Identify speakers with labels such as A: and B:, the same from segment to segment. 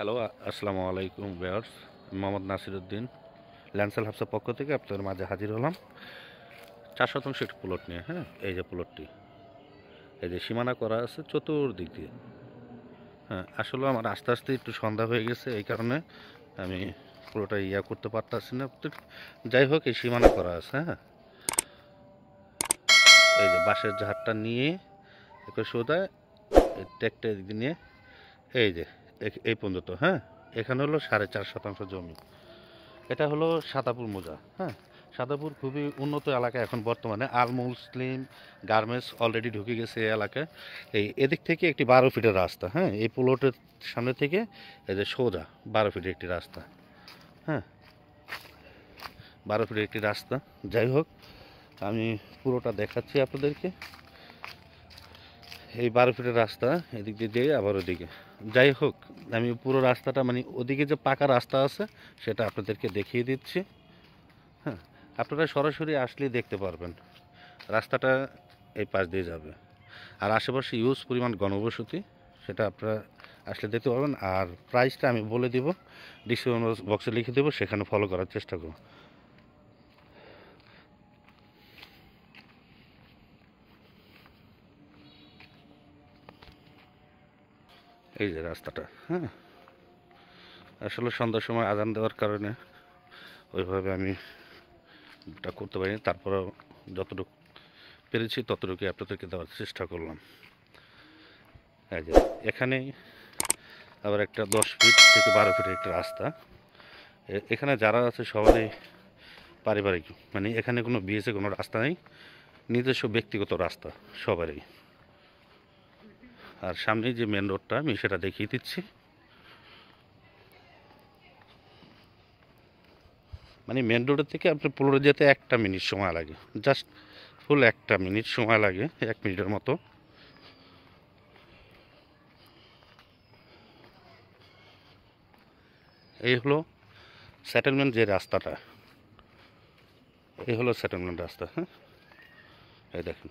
A: Hello, আসসালামু আলাইকুম viewers. Mohammad Nasiruddin ল্যান্সেল হাবসের পক্ষ থেকে আপনাদের মাঝে হাজির হলাম 4 শতাংশ একটি প্লট নিয়ে। হ্যাঁ, এই যে প্লটটি, এই যে সীমানা করা আছে চতুর্দিক দিয়ে। হ্যাঁ, আসলে আমার আস্তে আস্তে একটু সন্ধ্যা হয়ে গেছে, এই কারণে আমি পুরোটা করতে পারতাছি না। তো যাই হোক, এই সীমানা করা আছে। হ্যাঁ, এই যে বাঁশের ঝাড়টা নিয়ে একটু সোজা এই ট্যাগটা এদিকে নিয়ে এই যে এই পর্যন্ত। হ্যাঁ, এখানে হলো 4.5 শতাংশ জমি। এটা হলো সাদাপুর মৌজা। হ্যাঁ, সাদাপুর খুবই উন্নত এলাকা এখন বর্তমানে। আল মুসলিম গার্মেন্টস অলরেডি ঢুকে গেছে এই এলাকায়। এদিক থেকে একটি 12 ফিটের রাস্তা। হ্যাঁ, এই প্লটের সামনে থেকে এই যে সোজা 12 ফিটের একটি রাস্তা। হ্যাঁ, 12 ফিটের একটি রাস্তা। যাই হোক, আমি পুরোটা দেখাচ্ছি আপনাদেরকে। এই 12 ফিটের রাস্তা এদিক দিয়ে যেয়ে আবার ওদিকে। যাই হোক, আমি পুরো রাস্তাটা মানে ওদিকে যে পাকা রাস্তা আছে সেটা আপনাদেরকে দেখিয়ে দিচ্ছি। হ্যাঁ, আপনারা সরাসরি আসলেই দেখতে পারবেন রাস্তাটা এই পাশ দিয়ে যাবে। আর আশেপাশে ইউজ পরিমাণ ঘনবসতি, সেটা আপনারা আসলে দেখতে পারবেন। আর প্রাইসটা আমি বলে দিব, ডিসক্রিপশন বক্সে লিখে দেবো, সেখানে ফলো করার চেষ্টা করুন। এই যে রাস্তাটা। হ্যাঁ, আসলে সন্ধ্যার সময় আজান দেওয়ার কারণে ওইভাবে আমি এটা করতে পারিনি, তারপরেও যতটুকু পেরেছি ততটুকুই আপনাদেরকে দেওয়ার চেষ্টা করলাম। এই যে এখানেই আবার একটা 10 ফিট থেকে 12 ফিটের একটা রাস্তা। এখানে যারা আছে সবারই পারিবারিক, মানে এখানে কোনো বিএসএ কোনো রাস্তা নেই, নিজস্ব ব্যক্তিগত রাস্তা সবারই। আর সামনেই যে মেন রোডটা আমি সেটা দেখিয়ে দিচ্ছি। মানে মেন রোডের থেকে আপনার প্লটে যেতে 1 মিনিট সময় লাগে, জাস্ট ফুল 1 মিনিট সময় লাগে, 1 মিনিটের মতো। এই হলো সেটেলমেন্ট যে রাস্তাটা, এই হলো সেটেলমেন্ট রাস্তা। হ্যাঁ, এই দেখেন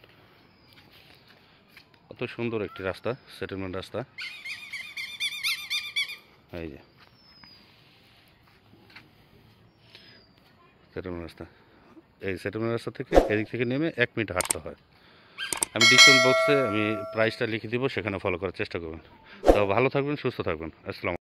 A: কত সুন্দর একটি রাস্তা, সেটেলমেন্ট রাস্তা। এই যে সেটেলমেন্ট রাস্তা, এই সেটেলমেন্ট রাস্তা থেকে এদিক থেকে নেমে 1 মিনিট হাঁটতে হয়। আমি ডিসক্রিপশন বক্সে আমি প্রাইসটা লিখে দিব, সেখানে ফলো করার চেষ্টা করবেন। তো ভালো থাকবেন, সুস্থ থাকবেন। আসসালাম।